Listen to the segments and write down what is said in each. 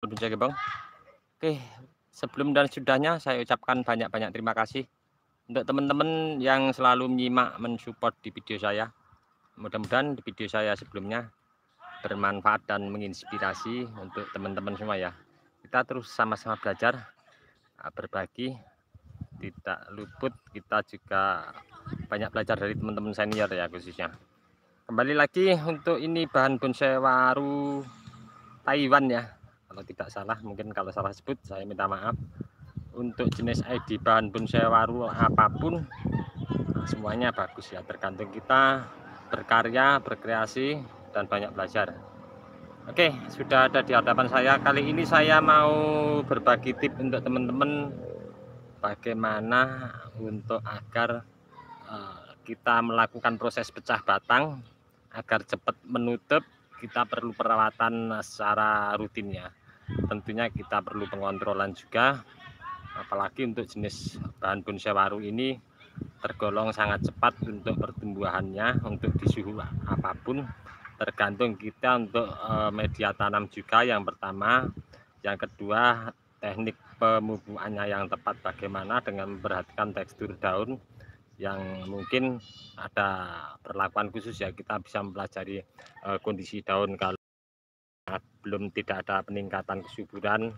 Menjaga Bang. Oke, sebelum dan sudahnya saya ucapkan banyak-banyak terima kasih untuk teman-teman yang selalu menyimak, mensupport di video saya. Mudah-mudahan di video saya sebelumnya bermanfaat dan menginspirasi untuk teman-teman semua ya. Kita terus sama-sama belajar, berbagi, tidak luput kita juga banyak belajar dari teman-teman senior ya khususnya. Kembali lagi untuk ini bahan bonsai waru Taiwan ya. Kalau tidak salah, mungkin kalau salah sebut saya minta maaf. Untuk jenis ID bahan bonsai waru apapun semuanya bagus ya, tergantung kita berkarya, berkreasi dan banyak belajar. Oke, sudah ada di hadapan saya. Kali ini saya mau berbagi tip untuk teman-teman bagaimana untuk agar kita melakukan proses pecah batang agar cepat menutup. Kita perlu perawatan secara rutin ya, tentunya kita perlu pengontrolan juga, apalagi untuk jenis bahan bonsai waru ini tergolong sangat cepat untuk pertumbuhannya. Untuk di suhu apapun tergantung kita untuk media tanam juga yang pertama, yang kedua teknik pemupukannya yang tepat bagaimana dengan memperhatikan tekstur daun yang mungkin ada perlakuan khusus ya. Kita bisa mempelajari kondisi daun kalau belum tidak ada peningkatan kesuburan,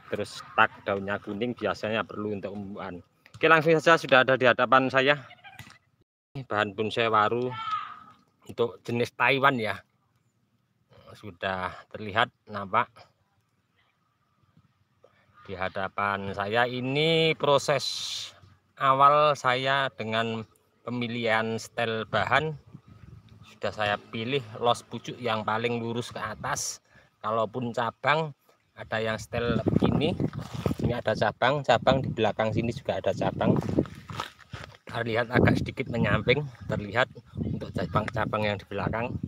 terus tak daunnya kuning, biasanya perlu untuk pemupukan. Oke, langsung saja sudah ada di hadapan saya bahan bonsai waru untuk jenis Taiwan ya. Sudah terlihat nampak di hadapan saya. Ini proses awal saya dengan pemilihan setel bahan. Sudah saya pilih los pucuk yang paling lurus ke atas. Kalaupun cabang ada yang setel begini, ini ada cabang di belakang sini juga ada cabang. Terlihat agak sedikit menyamping, terlihat untuk cabang-cabang yang di belakang.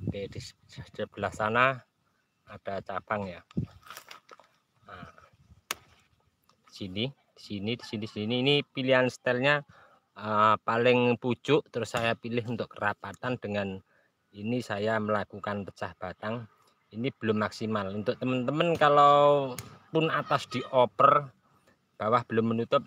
Oke, di sebelah sana ada cabang ya. Nah, di sini ini pilihan setelnya paling pucuk, terus saya pilih untuk kerapatan. Dengan ini saya melakukan pecah batang. Ini belum maksimal. Untuk teman-teman kalau pun atas dioper, bawah belum menutup,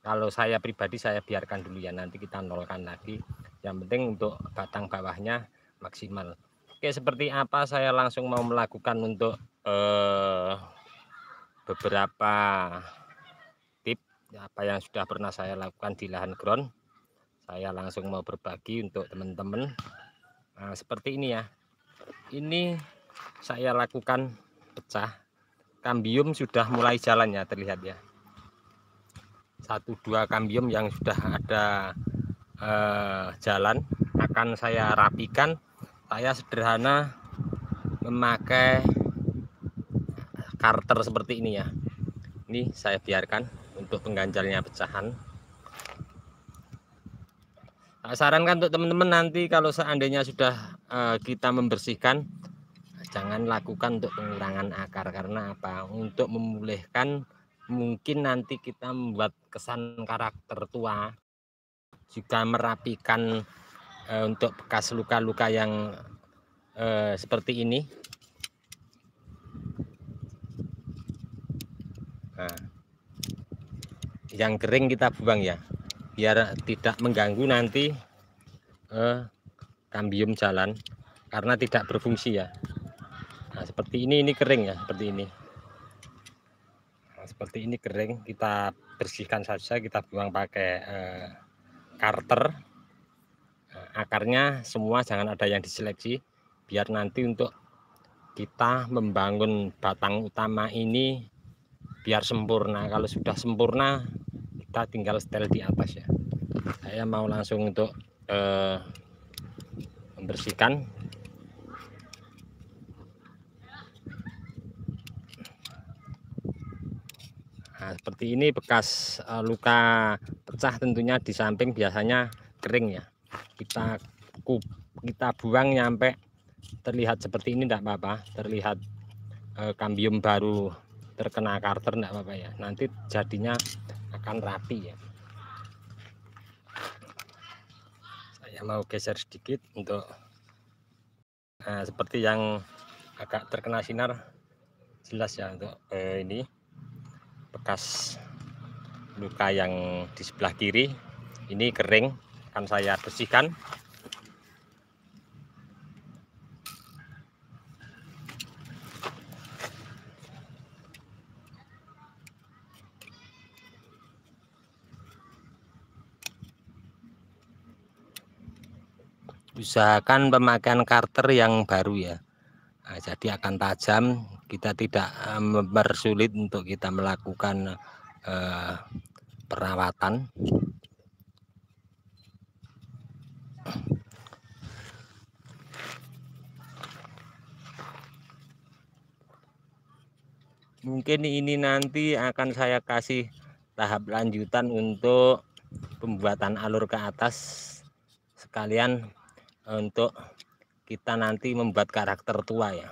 kalau saya pribadi saya biarkan dulu ya, nanti kita nolkan lagi. Yang penting untuk batang bawahnya maksimal. Oke, seperti apa saya langsung mau melakukan untuk beberapa tip apa yang sudah pernah saya lakukan di lahan ground. Saya langsung mau berbagi untuk teman-teman. Nah, seperti ini ya. Ini saya lakukan pecah. Kambium sudah mulai jalan ya, terlihat ya. 1-2 kambium yang sudah ada jalan akan saya rapikan. Saya sederhana memakai karter seperti ini ya. Ini saya biarkan untuk pengganjalnya pecahan. Nah, sarankan untuk teman-teman nanti kalau seandainya sudah kita membersihkan, jangan lakukan untuk pengurangan akar. Karena apa? Untuk memulihkan, mungkin nanti kita membuat kesan karakter tua, juga merapikan untuk bekas luka-luka yang seperti ini. Nah, yang kering kita buang ya, biar tidak mengganggu nanti kambium jalan karena tidak berfungsi ya. Nah, seperti ini kering ya, seperti ini. Nah, seperti ini kering, kita bersihkan saja, kita buang pakai karter. Nah, akarnya semua jangan ada yang diseleksi, biar nanti untuk kita membangun batang utama ini biar sempurna. Kalau sudah sempurna, kita tinggal setel di atas ya. Saya mau langsung untuk membersihkan. Nah, seperti ini bekas luka pecah, tentunya di samping biasanya kering ya. Kita buang nyampe terlihat seperti ini tidak apa-apa, terlihat kambium baru terkena karter tidak apa-apa ya. Nanti jadinya akan rapi ya. Saya mau geser sedikit untuk seperti yang agak terkena sinar jelas ya untuk ini bekas luka yang di sebelah kiri ini kering, akan saya bersihkan. Usahakan pemakaian karter yang baru ya. Nah, jadi akan tajam, kita tidak mempersulit untuk kita melakukan perawatan. Mungkin ini nanti akan saya kasih tahap lanjutan untuk pembuatan alur ke atas, sekalian untuk kita nanti membuat karakter tua ya.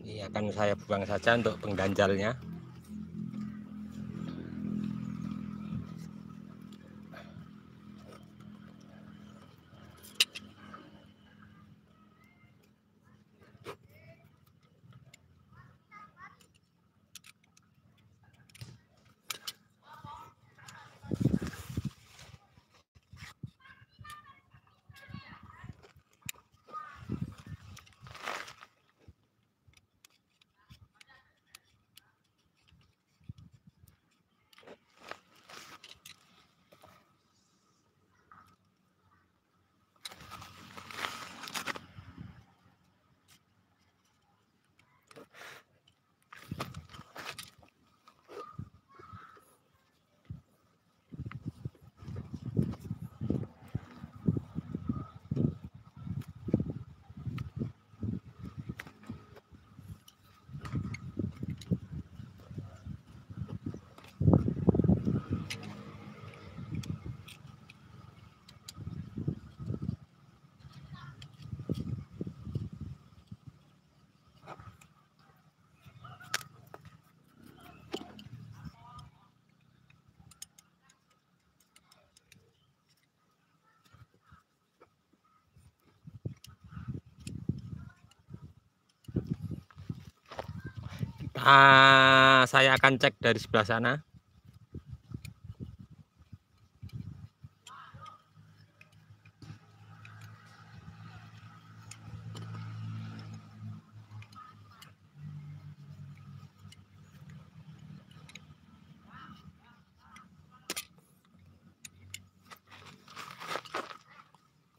Ini akan saya buang saja untuk pengganjalnya. Saya akan cek dari sebelah sana.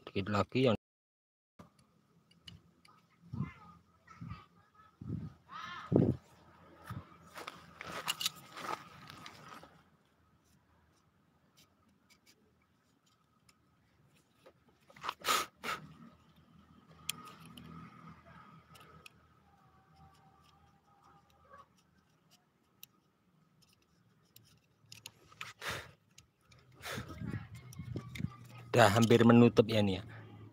Dikit lagi yang udah hampir menutup ya nih ya.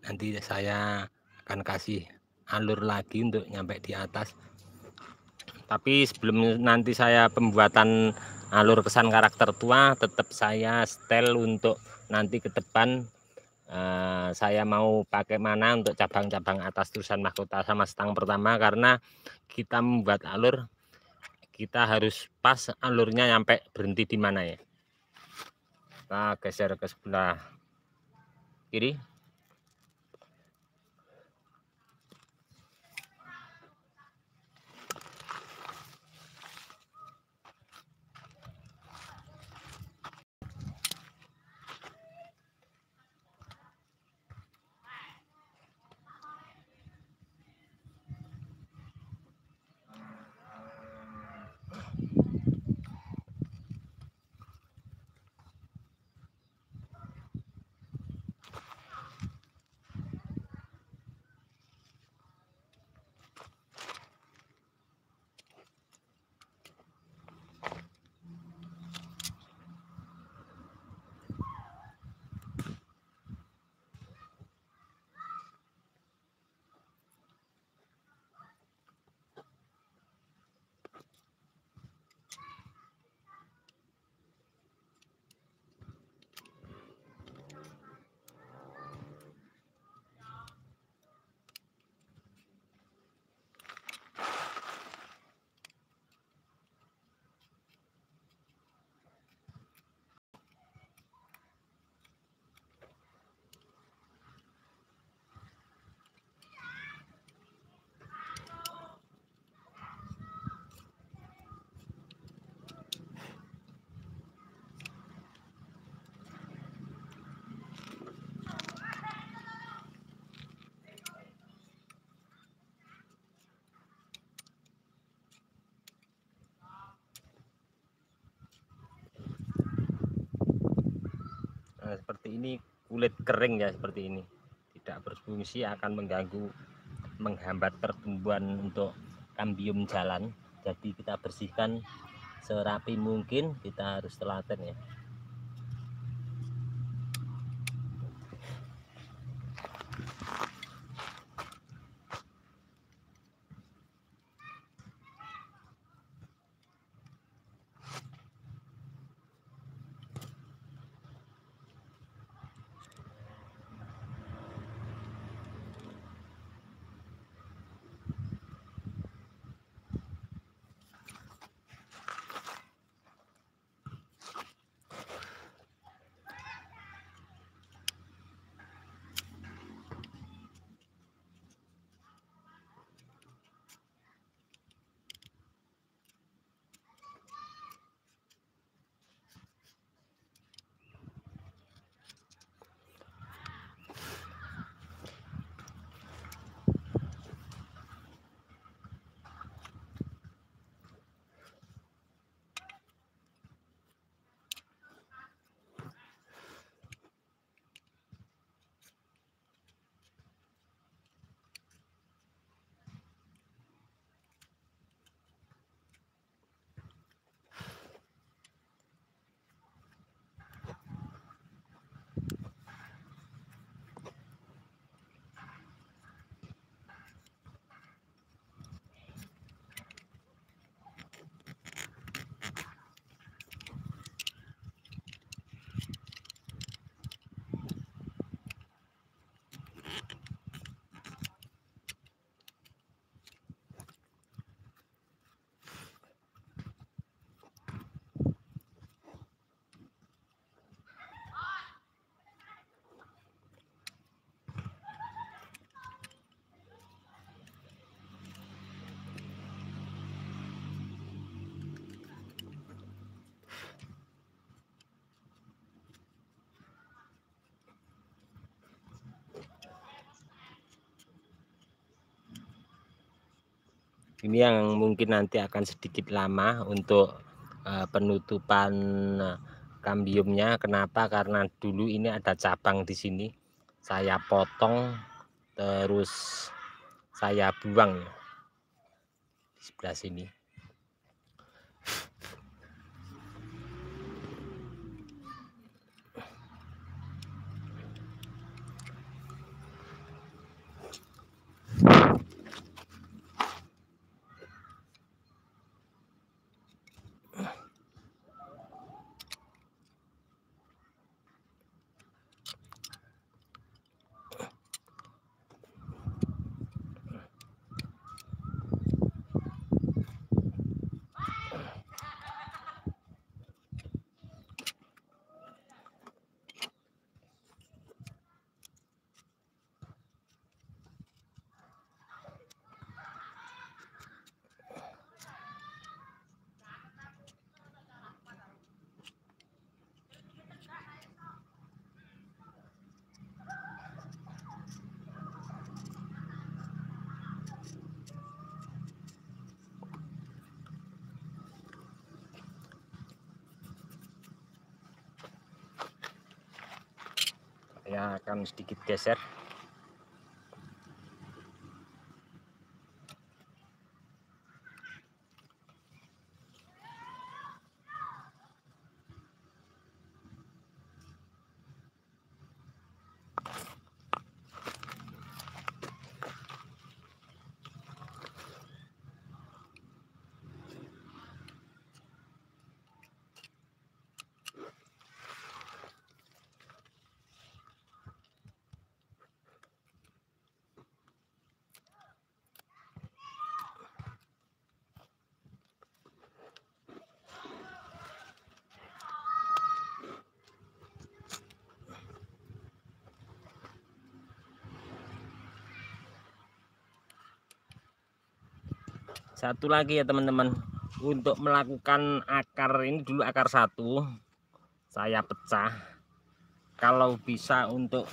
Nanti saya akan kasih alur lagi untuk nyampe di atas. Tapi sebelum nanti saya pembuatan alur kesan karakter tua, tetap saya setel untuk nanti ke depan saya mau pakai mana untuk cabang-cabang atas tulisan mahkota sama stang pertama, karena kita membuat alur kita harus pas alurnya nyampe berhenti di mana ya. Kita geser ke sebelah kiri. seperti ini, kulit kering ya seperti ini, tidak berfungsi, akan mengganggu, menghambat pertumbuhan untuk kambium jalan. Jadi kita bersihkan serapi mungkin, kita harus telaten ya. Ini yang mungkin nanti akan sedikit lama untuk penutupan kambiumnya. Kenapa? Karena dulu ini ada cabang di sini, saya potong terus saya buang ya, di sebelah sini. Saya akan sedikit geser. Satu lagi ya teman-teman, untuk melakukan akar ini, dulu akar satu saya pecah. Kalau bisa untuk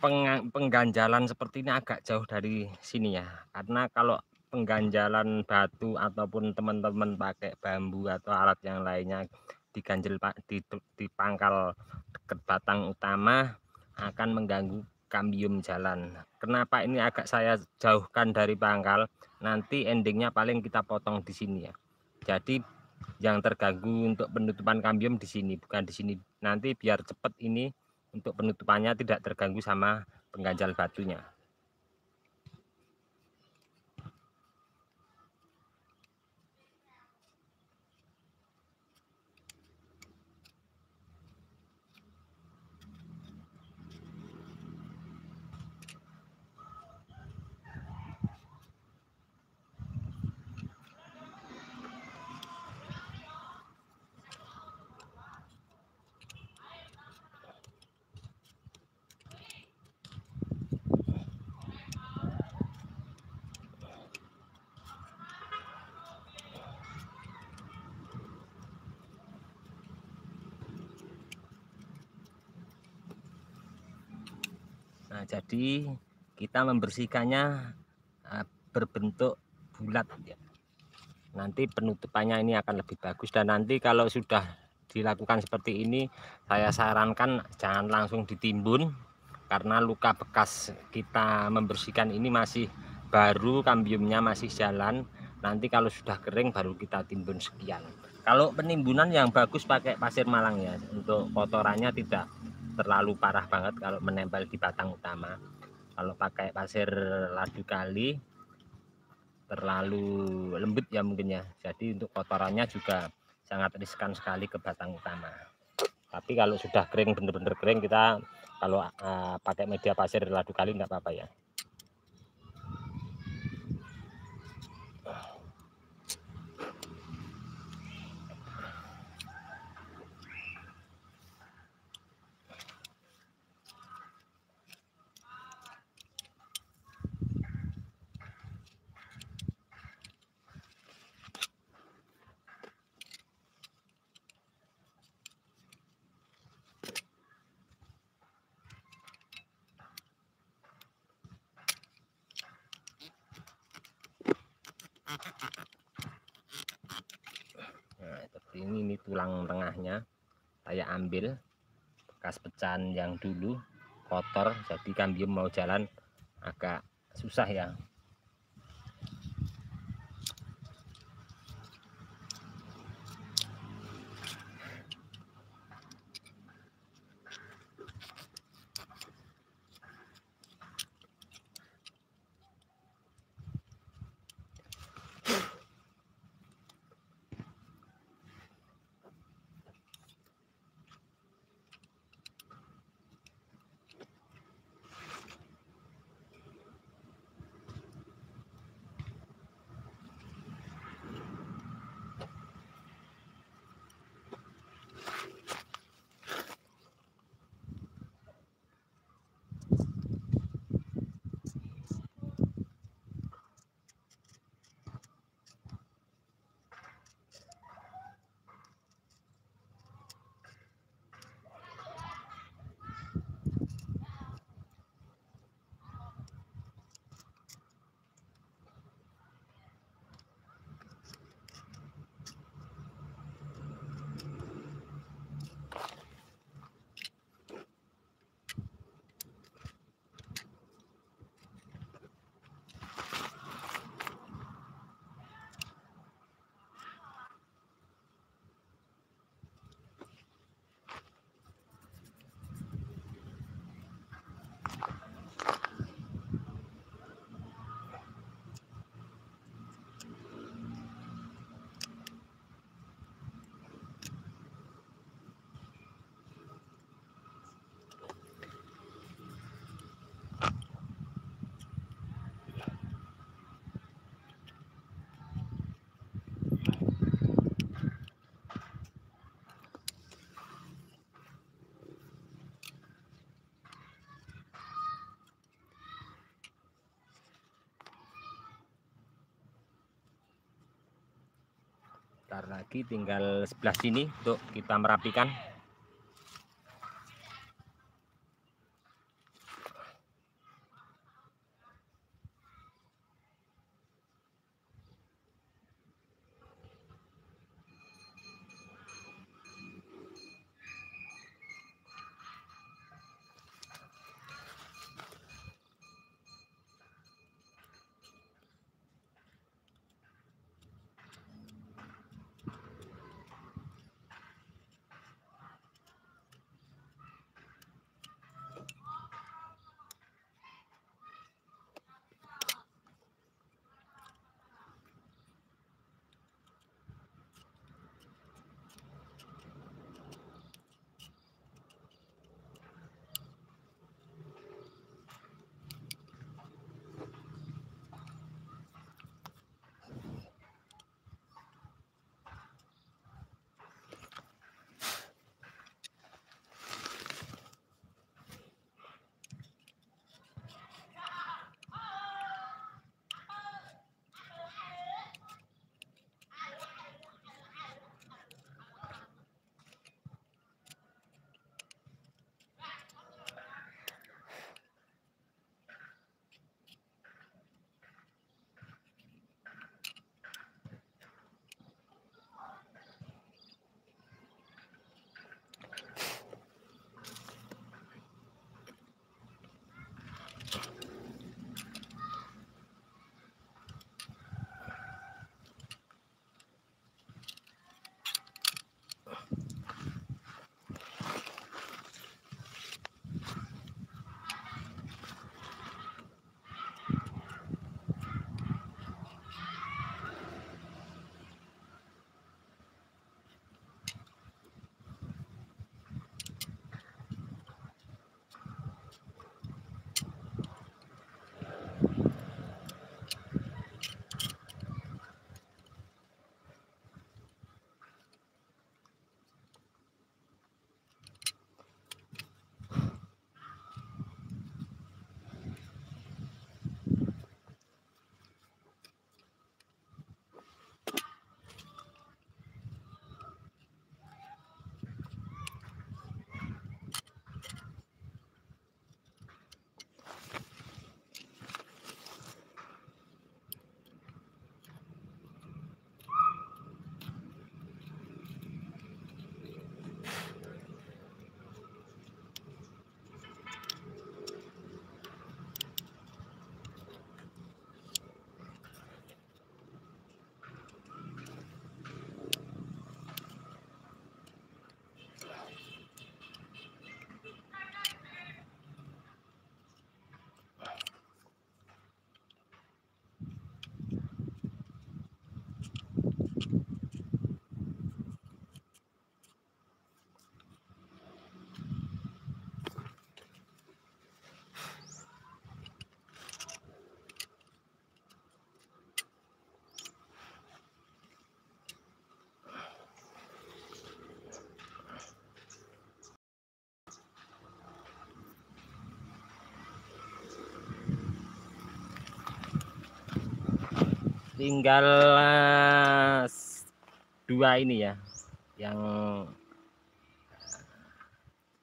pengganjalan seperti ini agak jauh dari sini ya, karena kalau pengganjalan batu ataupun teman-teman pakai bambu atau alat yang lainnya diganjel di pangkal dekat batang utama akan mengganggu kambium jalan. Kenapa ini agak saya jauhkan dari pangkal? Nanti endingnya paling kita potong di sini ya. Jadi yang terganggu untuk penutupan kambium di sini, bukan di sini. Nanti biar cepat ini untuk penutupannya tidak terganggu sama pengganjal batunya. Nah, jadi kita membersihkannya berbentuk bulat ya. Nanti penutupannya ini akan lebih bagus, dan nanti kalau sudah dilakukan seperti ini, saya sarankan jangan langsung ditimbun karena luka bekas kita membersihkan ini masih baru, kambiumnya masih jalan. Nanti kalau sudah kering baru kita timbun sekian. Kalau penimbunan yang bagus pakai pasir Malang ya, untuk kotorannya tidak terlalu parah banget kalau menempel di batang utama. Kalau pakai pasir ladu kali terlalu lembut ya mungkin ya, jadi untuk kotorannya juga sangat riskan sekali ke batang utama. Tapi kalau sudah kering, bener-bener kering, kita kalau pakai media pasir ladu kali enggak apa-apa ya. Nah, seperti ini tulang tengahnya saya ambil, bekas pecahan yang dulu kotor, jadi kambium mau jalan agak susah ya. Ntar lagi tinggal sebelah sini untuk kita merapikan. tinggal 2 ini ya yang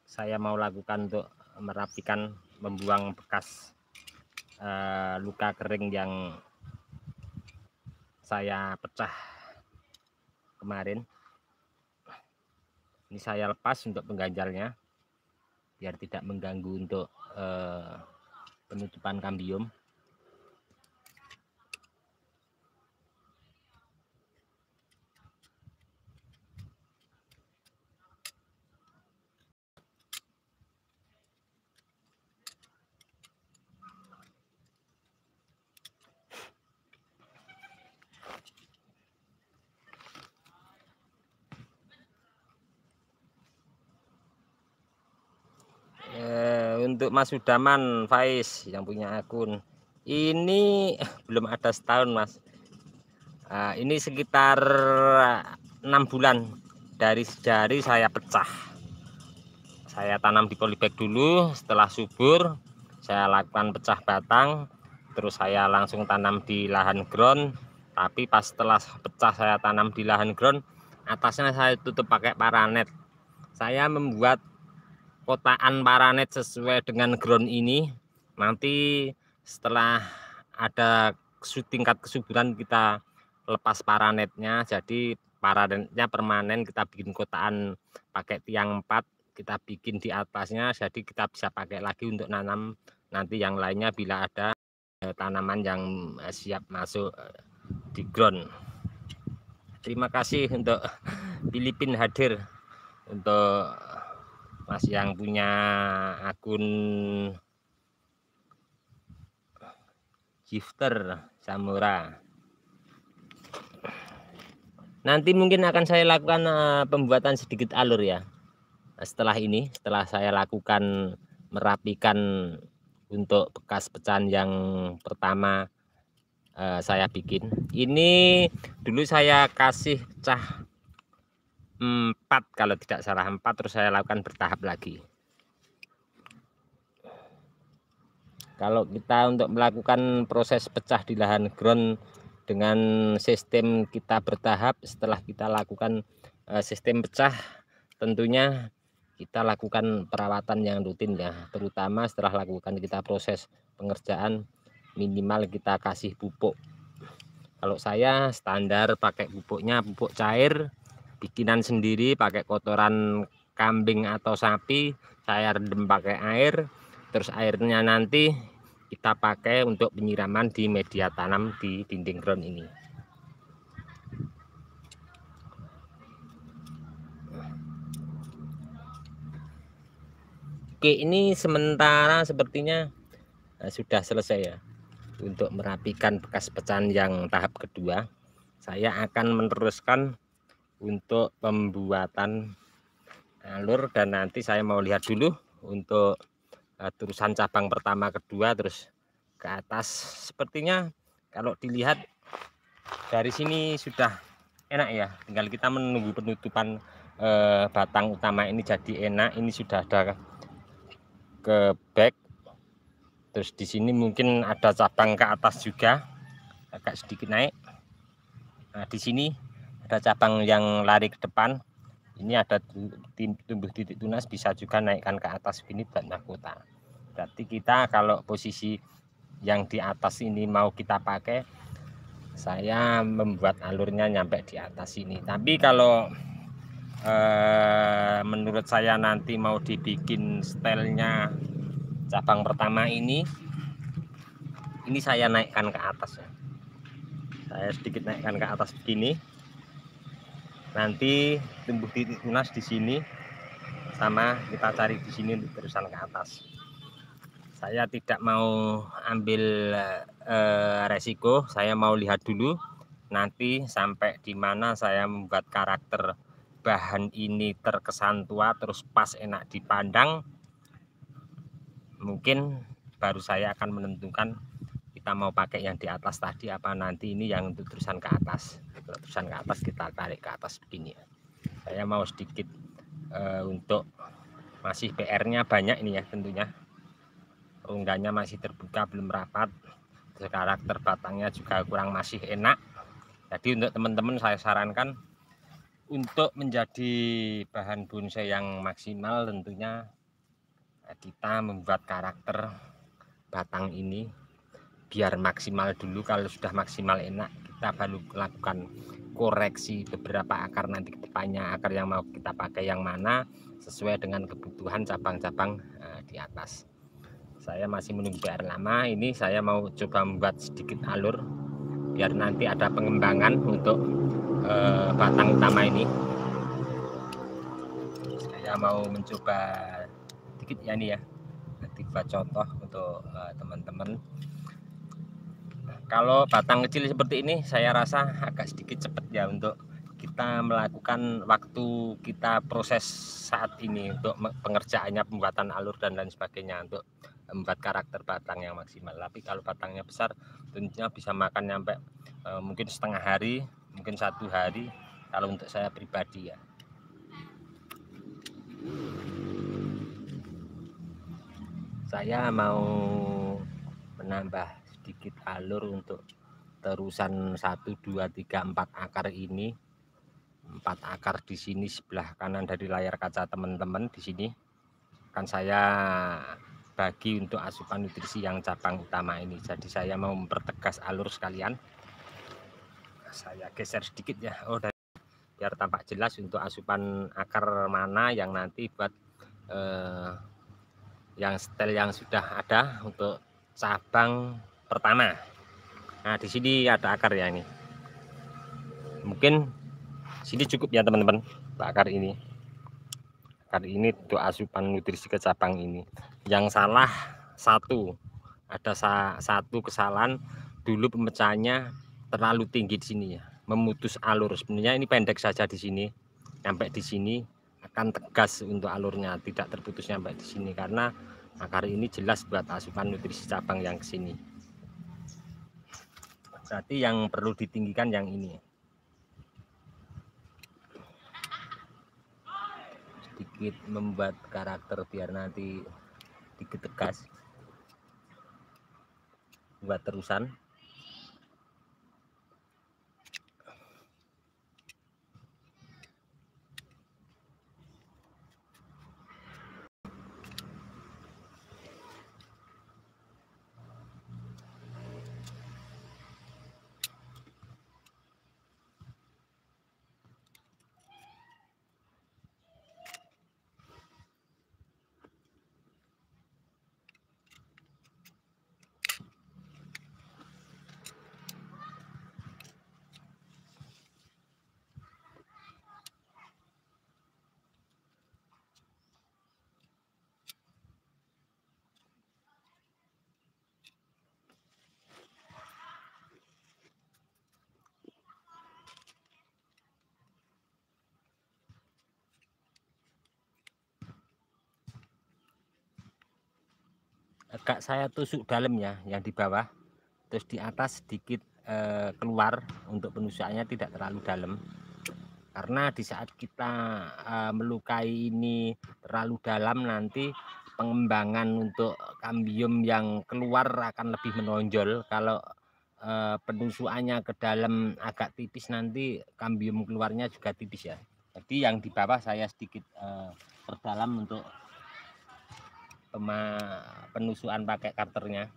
saya mau lakukan untuk merapikan, membuang bekas luka kering yang saya pecah kemarin. Ini saya lepas untuk pengganjalnya biar tidak mengganggu untuk penutupan kambium. Untuk Mas Sudaman Faiz yang punya akun ini belum ada setahun Mas. Ini sekitar 6 bulan dari sejari saya pecah. Saya tanam di polybag dulu, setelah subur saya lakukan pecah batang, terus saya langsung tanam di lahan ground. Tapi pas setelah pecah saya tanam di lahan ground, atasnya saya tutup pakai paranet. Saya membuat kotaan paranet sesuai dengan ground ini. Nanti setelah ada tingkat kesuburan kita lepas paranetnya, jadi paranetnya permanen, kita bikin kotaan pakai tiang 4, kita bikin di atasnya, jadi kita bisa pakai lagi untuk nanam nanti yang lainnya bila ada tanaman yang siap masuk di ground. Terima kasih untuk Filipin hadir, untuk Mas yang punya akun Gifter Samura. Nanti mungkin akan saya lakukan pembuatan sedikit alur ya. Setelah ini, setelah saya lakukan merapikan untuk bekas pecahan yang pertama saya bikin. Ini dulu saya kasih pecah 4 kalau tidak salah, 4, terus saya lakukan bertahap lagi. Kalau kita untuk melakukan proses pecah di lahan ground dengan sistem kita bertahap, setelah kita lakukan sistem pecah, tentunya kita lakukan perawatan yang rutin ya, terutama setelah lakukan kita proses pengerjaan, minimal kita kasih pupuk. Kalau saya standar pakai pupuknya pupuk cair, bikinan sendiri, pakai kotoran kambing atau sapi, saya rendam pakai air, terus airnya nanti kita pakai untuk penyiraman di media tanam di dinding ground ini. Oke, ini sementara sepertinya sudah selesai ya untuk merapikan bekas pecahan yang tahap kedua. Saya akan meneruskan untuk pembuatan alur, dan nanti saya mau lihat dulu untuk terusan cabang pertama kedua terus ke atas. Sepertinya kalau dilihat dari sini sudah enak ya, tinggal kita menunggu penutupan batang utama ini jadi enak. Ini sudah ada ke back, terus di sini mungkin ada cabang ke atas juga agak sedikit naik. Nah, di sini ada cabang yang lari ke depan, ini ada tumbuh titik tunas, bisa juga naikkan ke atas ini buat mahkota. Berarti kita kalau posisi yang di atas ini mau kita pakai, saya membuat alurnya nyampe di atas ini. Tapi kalau menurut saya nanti mau dibikin stylenya cabang pertama ini saya naikkan ke atas ya. Saya sedikit naikkan ke atas begini. Nanti tumbuh titik tunas di sini, sama kita cari di sini untuk terusan ke atas. Saya tidak mau ambil resiko, saya mau lihat dulu nanti sampai di mana saya membuat karakter bahan ini terkesan tua terus pas enak dipandang, mungkin baru saya akan menentukan kita mau pakai yang di atas tadi apa nanti ini yang untuk terusan ke atas. Kalau terusan ke atas kita tarik ke atas begini ya. Saya mau sedikit untuk masih PR-nya banyak ini ya, tentunya rongganya masih terbuka belum rapat, karakter batangnya juga kurang masih enak. Jadi untuk teman-teman saya sarankan untuk menjadi bahan bonsai yang maksimal tentunya kita membuat karakter batang ini biar maksimal dulu. Kalau sudah maksimal enak, kita baru lakukan koreksi beberapa akar nanti ke depannya, akar yang mau kita pakai yang mana sesuai dengan kebutuhan cabang-cabang di atas. Saya masih menunggu PR lama. Ini saya mau coba membuat sedikit alur biar nanti ada pengembangan untuk batang utama ini. Saya mau mencoba sedikit ya ini ya, nanti buat contoh untuk teman-teman. Kalau batang kecil seperti ini saya rasa agak sedikit cepat ya untuk kita melakukan waktu kita proses saat ini untuk pengerjaannya, pembuatan alur dan lain sebagainya untuk membuat karakter batang yang maksimal. Tapi kalau batangnya besar tentunya bisa makan sampai mungkin setengah hari, mungkin 1 hari kalau untuk saya pribadi ya. Saya mau menambah sedikit alur untuk terusan 1, 2, 3, 4 akar ini. 4 akar di sini sebelah kanan dari layar kaca teman-teman. Di sini kan saya bagi untuk asupan nutrisi yang cabang utama ini. Jadi saya mau mempertegas alur sekalian. Saya geser sedikit ya, biar tampak jelas untuk asupan akar mana yang nanti buat yang setel yang sudah ada untuk cabang pertama. Nah di sini ada akar ya ini. Mungkin sini cukup ya teman-teman, akar ini. Akar ini untuk asupan nutrisi ke cabang ini. Yang salah satu, ada satu kesalahan dulu, pemecahannya terlalu tinggi di sini ya, memutus alur. Sebenarnya ini pendek saja di sini, sampai di sini akan tegas untuk alurnya, tidak terputus sampai di sini karena akar ini jelas buat asupan nutrisi cabang yang ke sini. Berarti yang perlu ditinggikan yang ini. Sedikit membuat karakter biar nanti sedikit tegas buat terusan. Agak saya tusuk dalam ya, yang di bawah, terus di atas sedikit keluar untuk penusukannya tidak terlalu dalam, karena di saat kita melukai ini terlalu dalam nanti pengembangan untuk kambium yang keluar akan lebih menonjol. Kalau penusukannya ke dalam agak tipis nanti kambium keluarnya juga tipis ya. Jadi yang di bawah saya sedikit perdalam untuk penusukan pakai karternya.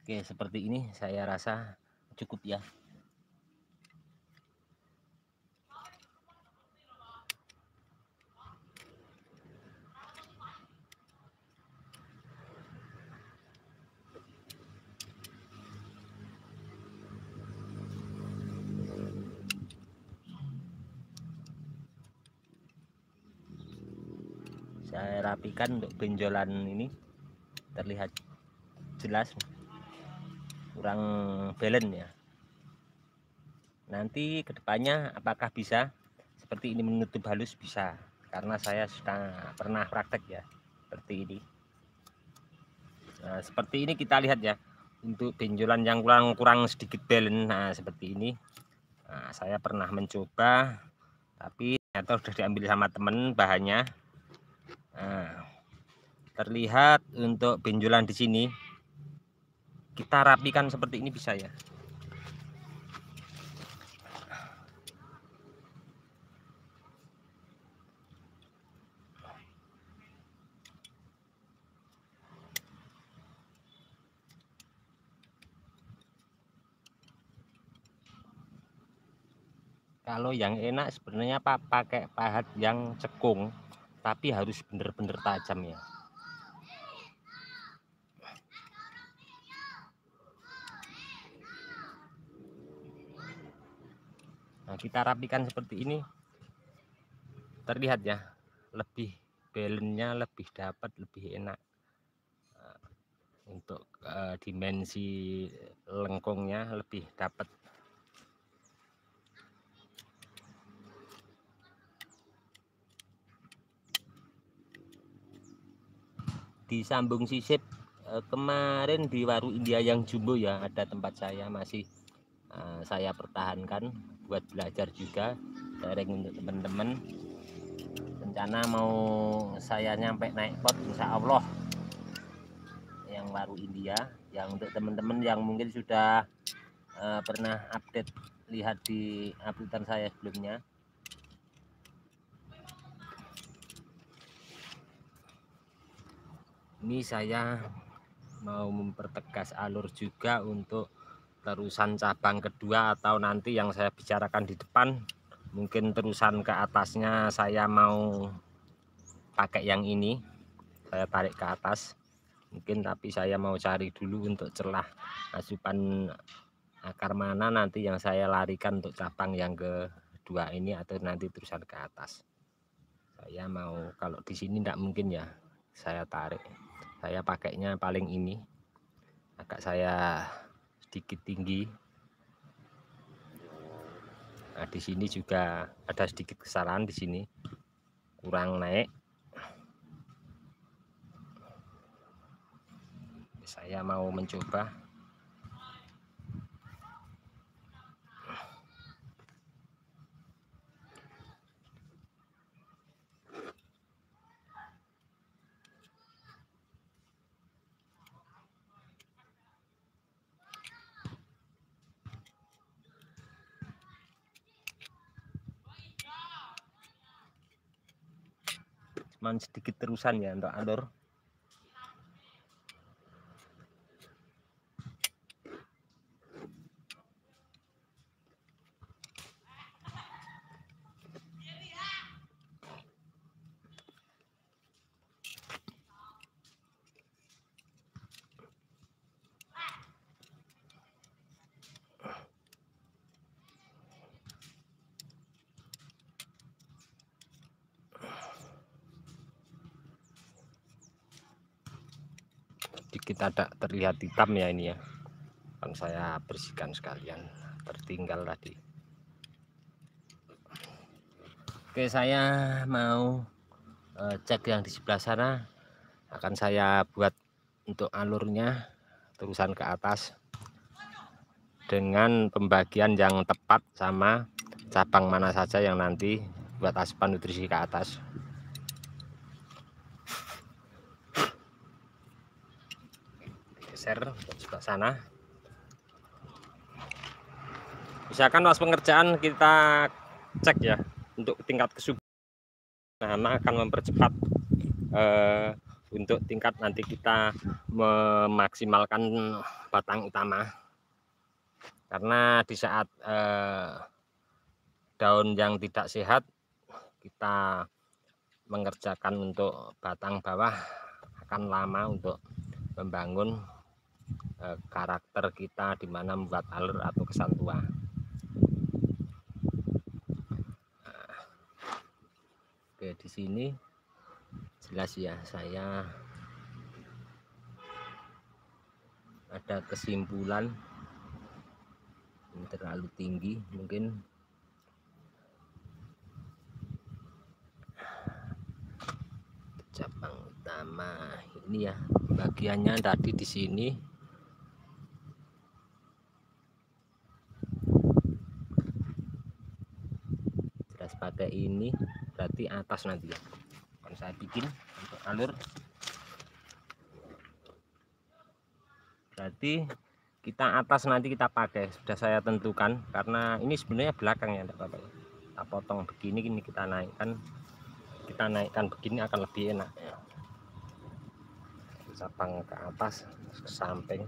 Oke, seperti ini saya rasa cukup ya. Saya rapikan untuk benjolan ini terlihat jelas, kurang balance ya. Nanti kedepannya apakah bisa seperti ini menutup halus? Bisa, karena saya sudah pernah praktek ya seperti ini. Nah, seperti ini kita lihat ya, untuk benjolan yang kurang sedikit balance, nah seperti ini. Nah, saya pernah mencoba, tapi ternyata sudah diambil sama temen bahannya. Nah, terlihat untuk benjolan di sini kita rapikan seperti ini bisa ya. Kalau yang enak sebenarnya pakai pahat yang cekung, tapi harus bener-bener tajam ya. Nah, kita rapikan seperti ini, terlihat ya, lebih balance-nya lebih dapat, lebih enak. Untuk dimensi lengkungnya lebih dapat. Di Sambung Sisip kemarin di Warung India yang jumbo ya, ada tempat saya masih saya pertahankan buat belajar juga, sharing untuk teman-teman. Rencana mau saya nyampe naik pot insya Allah yang Warung India, yang untuk teman-teman yang mungkin sudah pernah update, lihat di updatean saya sebelumnya. Ini saya mau mempertegas alur juga untuk terusan cabang kedua, atau nanti yang saya bicarakan di depan, mungkin terusan ke atasnya saya mau pakai yang ini, saya tarik ke atas mungkin, tapi saya mau cari dulu untuk celah asupan akar mana nanti yang saya larikan untuk cabang yang kedua ini, atau nanti terusan ke atas. Saya mau, kalau di sini tidak mungkin ya saya tarik, saya pakainya paling ini, agak saya sedikit tinggi. Nah, di sini juga ada sedikit kesalahan, di sini kurang naik. Saya mau mencoba. Cuman sedikit terusan ya untuk alur. Sedikit ada terlihat hitam ya ini ya, kan saya bersihkan sekalian, tertinggal tadi. Oke, saya mau cek yang di sebelah sana, akan saya buat untuk alurnya terusan ke atas dengan pembagian yang tepat sama cabang mana saja yang nanti buat asupan nutrisi ke atas. Geser ke sebelah sana. Misalkan pas pengerjaan kita cek ya untuk tingkat kesuburan, nah, akan mempercepat untuk tingkat nanti kita memaksimalkan batang utama. Karena di saat daun yang tidak sehat, kita mengerjakan untuk batang bawah akan lama untuk membangun karakter kita di mana membuat alur atau kesan tua. Oke, di sini jelas ya, saya ada kesimpulan ini terlalu tinggi, mungkin cabang utama ini ya, bagiannya tadi di sini sebagai ini berarti atas nanti ya. Akan saya bikin untuk alur. Berarti kita atas nanti kita pakai, sudah saya tentukan, karena ini sebenarnya belakang ya, enggak apa-apa. Kita potong begini, ini kita naikkan begini akan lebih enak ya. Cabang ke atas, ke samping.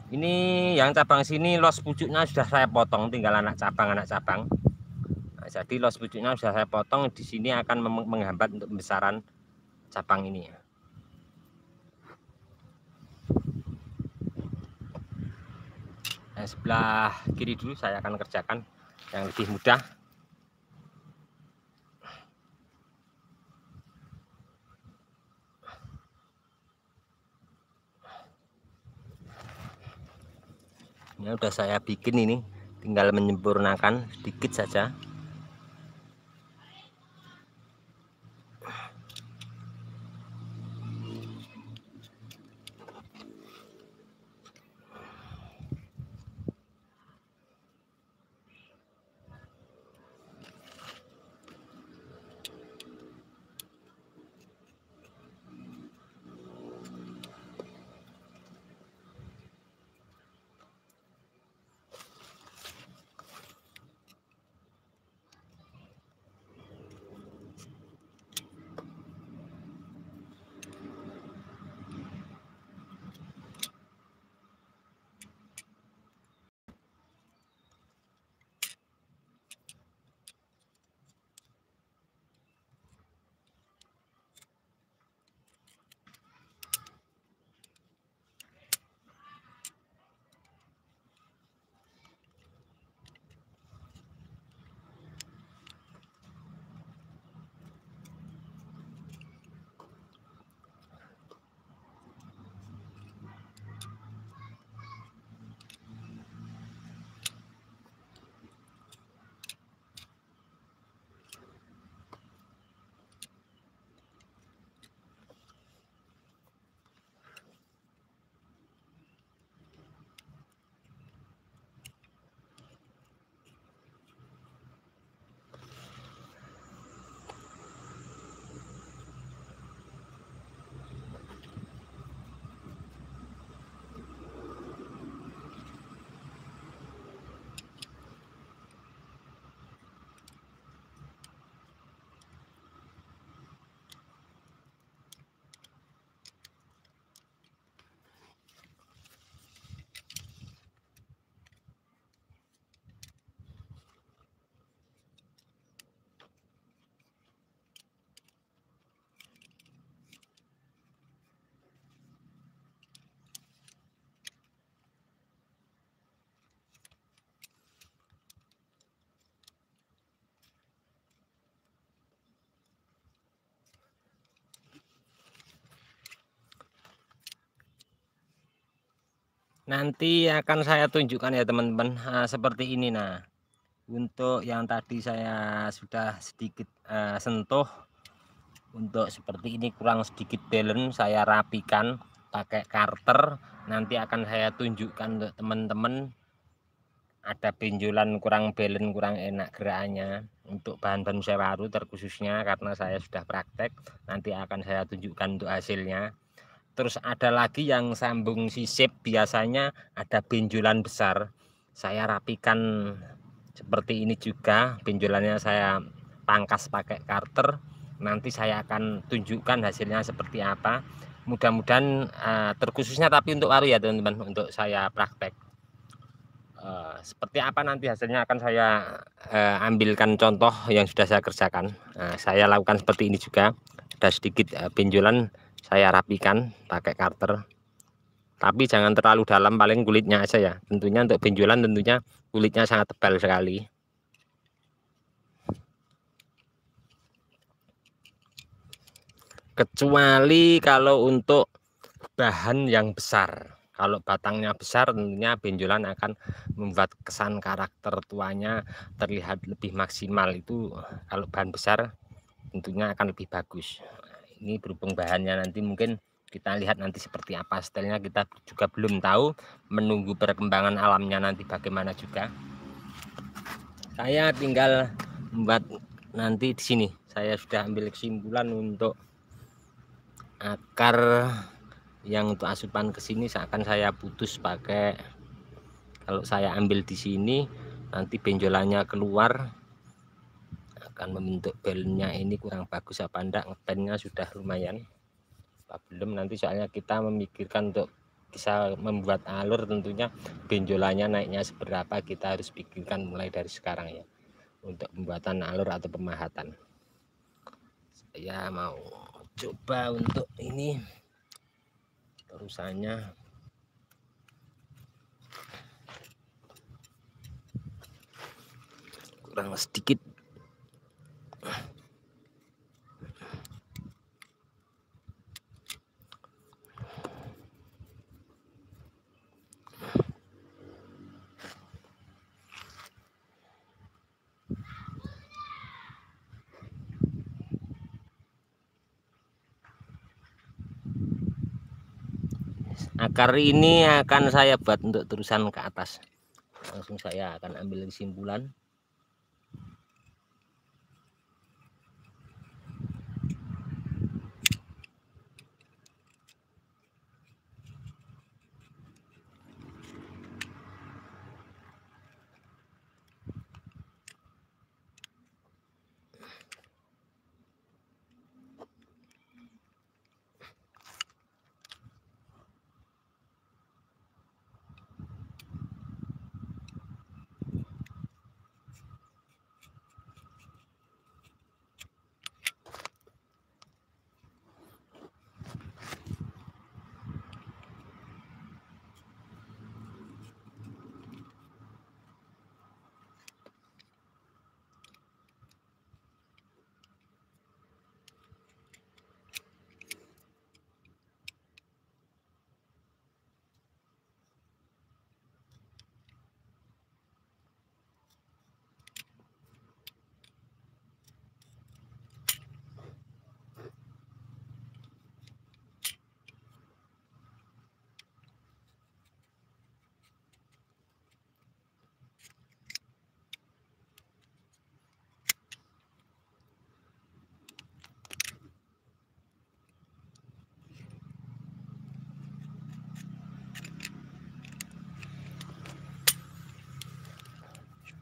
Ini yang cabang sini los pucuknya sudah saya potong, tinggal anak cabang. Nah, jadi los pucuknya sudah saya potong, di sini akan menghambat untuk pembesaran cabang ini ya. Nah, sebelah kiri dulu saya akan kerjakan yang lebih mudah. Ini udah saya bikin, ini tinggal menyempurnakan sedikit saja. Nanti akan saya tunjukkan ya teman-teman, seperti ini. Nah, untuk yang tadi saya sudah sedikit sentuh, untuk seperti ini kurang sedikit balance, saya rapikan pakai karter. Nanti akan saya tunjukkan untuk teman-teman, ada benjolan kurang balance, kurang enak gerakannya. Untuk bahan-bahan sewa router khususnya, karena saya sudah praktek, nanti akan saya tunjukkan untuk hasilnya. Terus ada lagi yang sambung sisip, biasanya ada benjolan besar, saya rapikan seperti ini juga, benjolannya saya pangkas pakai karter. Nanti saya akan tunjukkan hasilnya seperti apa. Mudah-mudahan terkhususnya tapi untuk waru ya teman-teman, untuk saya praktek seperti apa nanti hasilnya akan saya ambilkan contoh yang sudah saya kerjakan. Saya lakukan seperti ini juga, ada sedikit benjolan, saya rapikan pakai karter, tapi jangan terlalu dalam, paling kulitnya aja ya. Tentunya untuk benjolan tentunya kulitnya sangat tebal sekali. Kecuali kalau untuk bahan yang besar, kalau batangnya besar tentunya benjolan akan membuat kesan karakter tuanya terlihat lebih maksimal. Itu kalau bahan besar tentunya akan lebih bagus. Ini berhubung bahannya nanti mungkin kita lihat nanti seperti apa stylenya, kita juga belum tahu, menunggu perkembangan alamnya nanti bagaimana juga. Saya tinggal membuat nanti di sini saya sudah ambil kesimpulan untuk akar yang untuk asupan ke sini akan saya putus pakai, kalau saya ambil di sini nanti benjolannya keluar akan membentuk belnya. Ini kurang bagus apa enggak, ngepennya sudah lumayan apa belum nanti, soalnya kita memikirkan untuk bisa membuat alur tentunya benjolannya naiknya seberapa, kita harus pikirkan mulai dari sekarang ya untuk pembuatan alur atau pemahatan. Saya mau coba untuk ini terusannya. Kurang sedikit. Akar ini akan saya buat untuk terusan ke atas. Langsung saya akan ambil kesimpulan.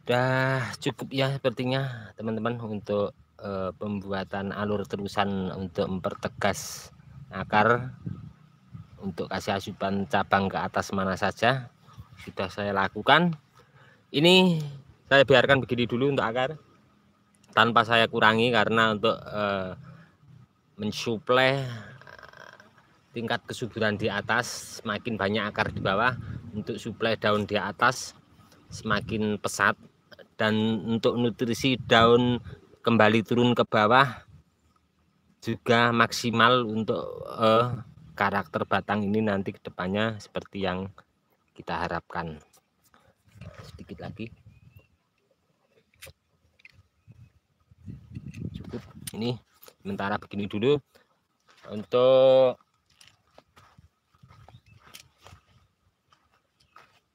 Sudah cukup ya sepertinya teman-teman untuk pembuatan alur terusan untuk mempertegas akar untuk kasih asupan cabang ke atas mana saja sudah saya lakukan. Ini saya biarkan begini dulu untuk akar tanpa saya kurangi, karena untuk mensuplai tingkat kesuburan di atas, semakin banyak akar di bawah untuk suplai daun di atas semakin pesat, dan untuk nutrisi daun kembali turun ke bawah juga maksimal untuk karakter batang ini nanti kedepannya seperti yang kita harapkan. Sedikit lagi, cukup ini sementara begini dulu. Untuk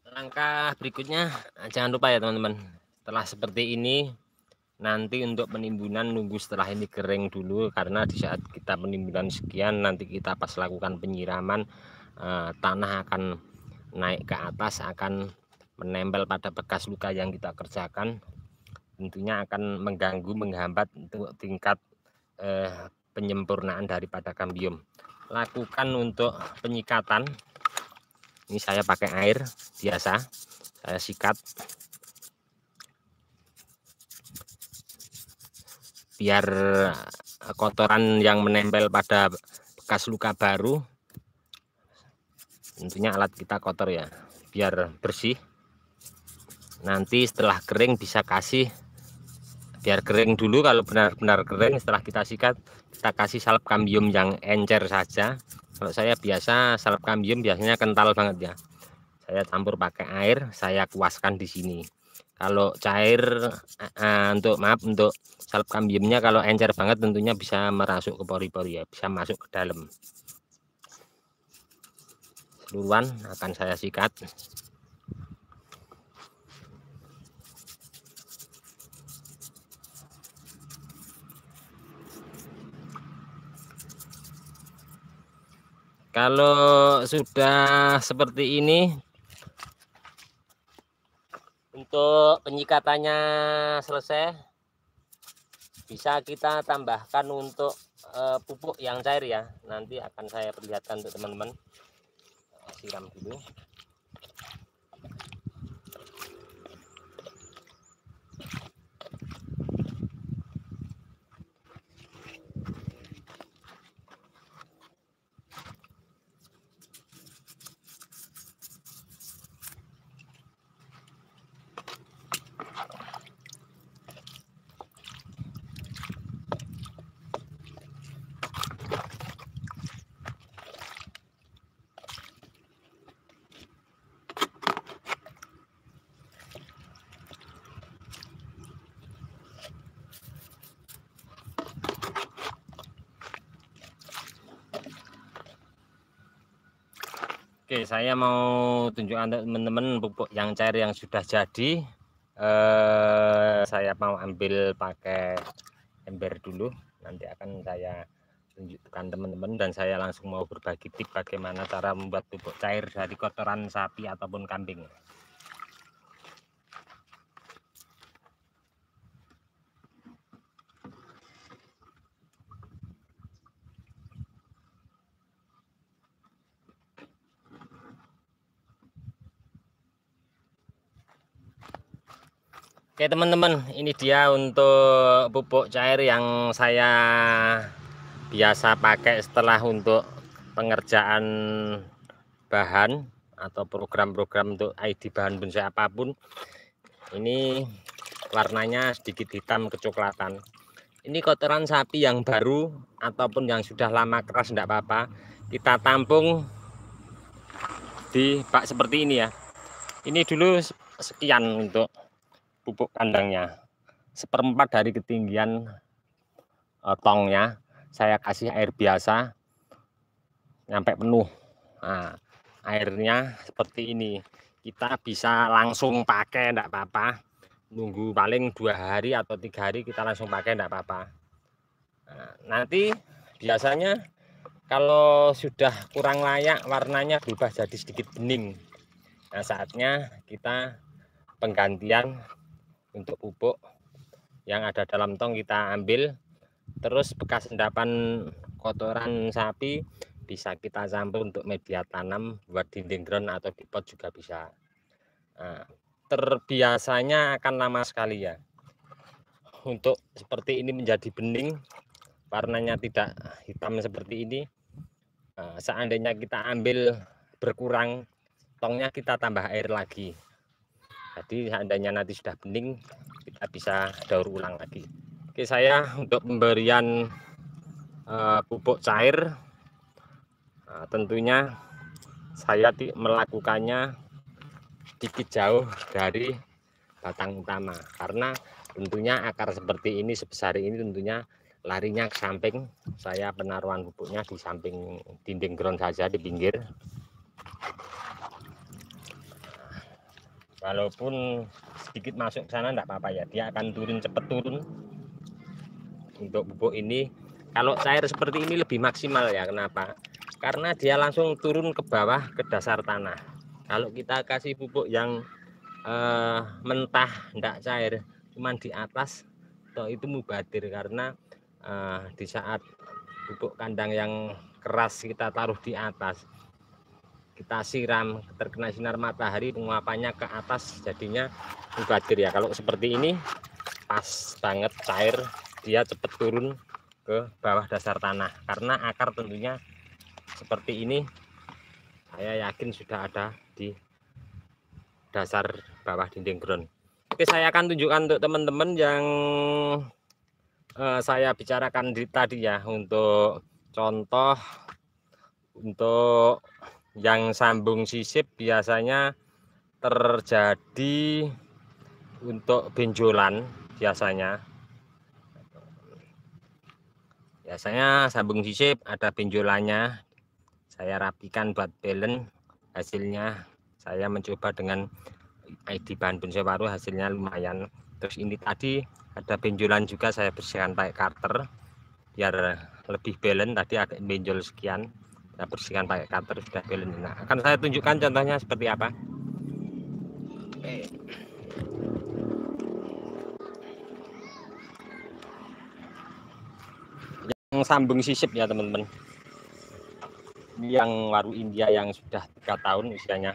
langkah berikutnya jangan lupa ya teman-teman, setelah seperti ini nanti untuk penimbunan nunggu setelah ini kering dulu, karena di saat kita penimbunan sekian nanti kita pas lakukan penyiraman tanah akan naik ke atas, akan menempel pada bekas luka yang kita kerjakan, tentunya akan mengganggu, menghambat untuk tingkat penyempurnaan daripada kambium. Lakukan untuk penyikatan, ini saya pakai air biasa, saya sikat biar kotoran yang menempel pada bekas luka baru, tentunya alat kita kotor ya, biar bersih. Nanti setelah kering bisa kasih, biar kering dulu, kalau benar-benar kering setelah kita sikat kita kasih salep kambium yang encer saja. Kalau saya biasa salep kambium biasanya kental banget ya, saya campur pakai air, saya kuaskan di sini. Kalau cair untuk salep kambiumnya kalau encer banget tentunya bisa merasuk ke pori-pori ya, bisa masuk ke dalam. Seluruhan akan saya sikat. Kalau sudah seperti ini, untuk penyikatannya selesai, bisa kita tambahkan untuk pupuk yang cair ya. Nanti akan saya perlihatkan untuk teman-teman. Siram dulu. Oke, saya mau tunjukkan untuk teman-teman pupuk yang cair yang sudah jadi. Saya mau ambil pakai ember dulu, nanti akan saya tunjukkan teman-teman, dan saya langsung mau berbagi tips bagaimana cara membuat pupuk cair dari kotoran sapi ataupun kambing. Oke teman-teman, ini dia untuk pupuk cair yang saya biasa pakai setelah untuk pengerjaan bahan atau program-program untuk ID bahan bonsai apapun. Ini warnanya sedikit hitam kecoklatan. Ini kotoran sapi yang baru ataupun yang sudah lama keras tidak apa-apa, kita tampung di bak seperti ini ya. Ini dulu sekian untuk pupuk kandangnya, 1/4 dari ketinggian tongnya. Saya kasih air biasa sampai penuh. Nah, airnya seperti ini, kita bisa langsung pakai enggak apa-apa, nunggu paling 2 hari atau 3 hari kita langsung pakai enggak apa-apa. Nah, nanti biasanya kalau sudah kurang layak, warnanya berubah jadi sedikit bening. Nah, saatnya kita penggantian untuk pupuk yang ada dalam tong kita ambil, terus bekas endapan kotoran sapi bisa kita campur untuk media tanam buat dinding ground atau di pot juga bisa. Nah, terbiasanya akan lama sekali ya untuk seperti ini menjadi bening, warnanya tidak hitam seperti ini. Seandainya kita ambil berkurang tongnya, kita tambah air lagi. Jadi seandainya nanti sudah bening, kita bisa daur ulang lagi. Oke, saya untuk pemberian pupuk cair, tentunya saya melakukannya sedikit jauh dari batang utama, karena tentunya akar seperti ini sebesar ini tentunya larinya ke samping. Saya penaruhan pupuknya di samping dinding ground saja, di pinggir. Walaupun sedikit masuk ke sana enggak apa-apa ya, dia akan turun, cepat turun. Untuk pupuk ini kalau cair seperti ini lebih maksimal ya. Kenapa? Karena dia langsung turun ke bawah, ke dasar tanah. Kalau kita kasih pupuk yang mentah enggak cair, cuman di atas, toh itu mubadir. Karena di saat pupuk kandang yang keras kita taruh di atas, kita siram, terkena sinar matahari, penguapannya ke atas, jadinya mubadir ya. Kalau seperti ini pas banget cair, dia cepat turun ke bawah dasar tanah. Karena akar tentunya seperti ini, saya yakin sudah ada di dasar bawah dinding ground. Oke, saya akan tunjukkan untuk teman-teman yang saya bicarakan tadi ya. Untuk contoh, untuk yang sambung sisip biasanya terjadi untuk benjolan. Biasanya sambung sisip ada benjolannya, saya rapikan buat balance. Hasilnya saya mencoba dengan ID bahan bonsai baru, hasilnya lumayan. Terus ini tadi ada benjolan juga, saya bersihkan pakai cutter biar lebih balance. Tadi agak benjol sekian, Saya bersihkan pakai cutter, sudah belen. Nah, akan saya tunjukkan contohnya seperti apa. Oke. Yang sambung sisip ya teman-teman. Ini yang waru India yang sudah 3 tahun usianya,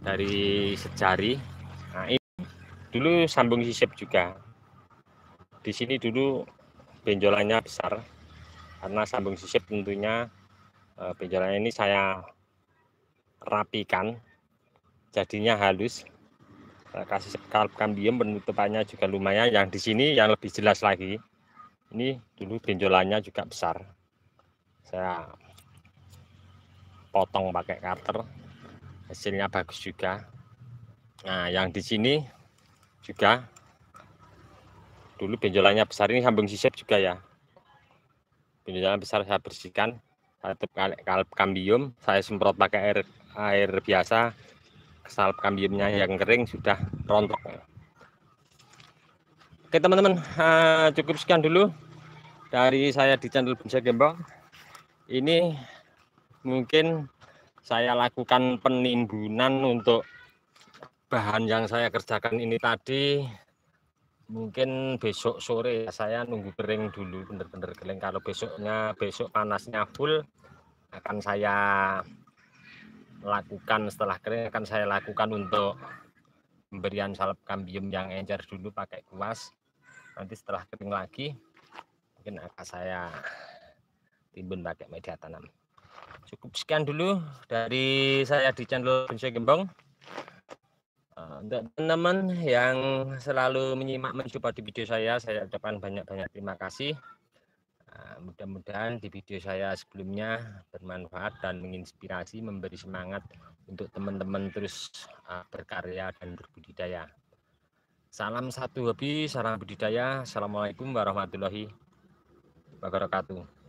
dari sejari. Nah, ini dulu sambung sisip juga. Di sini dulu benjolannya besar karena sambung sisip tentunya. Benjolannya ini saya rapikan jadinya halus. Saya kasih skalp kambium, penutupannya juga lumayan. Yang di sini yang lebih jelas lagi, ini dulu benjolannya juga besar, saya potong pakai cutter, hasilnya bagus juga. Nah, yang di sini juga dulu benjolannya besar, ini sambung sisip juga ya. Benjolannya besar saya bersihkan, saya tutup skalp kambium, saya semprot pakai air biasa. Skalp kambiumnya yang kering sudah rontok. Oke teman-teman, cukup sekian dulu dari saya di channel Bonsai Gembong. Ini mungkin saya lakukan penimbunan untuk bahan yang saya kerjakan ini tadi. Mungkin besok sore saya nunggu kering dulu, bener-bener kering. Kalau besok panasnya full, akan saya lakukan, setelah kering akan saya lakukan untuk pemberian salep kambium yang encer dulu pakai kuas. Nanti setelah kering lagi mungkin akan saya timbun pakai media tanam. Cukup sekian dulu dari saya di channel Bonsai Gembong. Untuk teman-teman yang selalu menyimak mensupport di video saya ucapkan banyak-banyak terima kasih. Mudah-mudahan di video saya sebelumnya bermanfaat dan menginspirasi, memberi semangat untuk teman-teman terus berkarya dan berbudidaya. Salam satu hobi, salam budidaya. Assalamualaikum warahmatullahi wabarakatuh.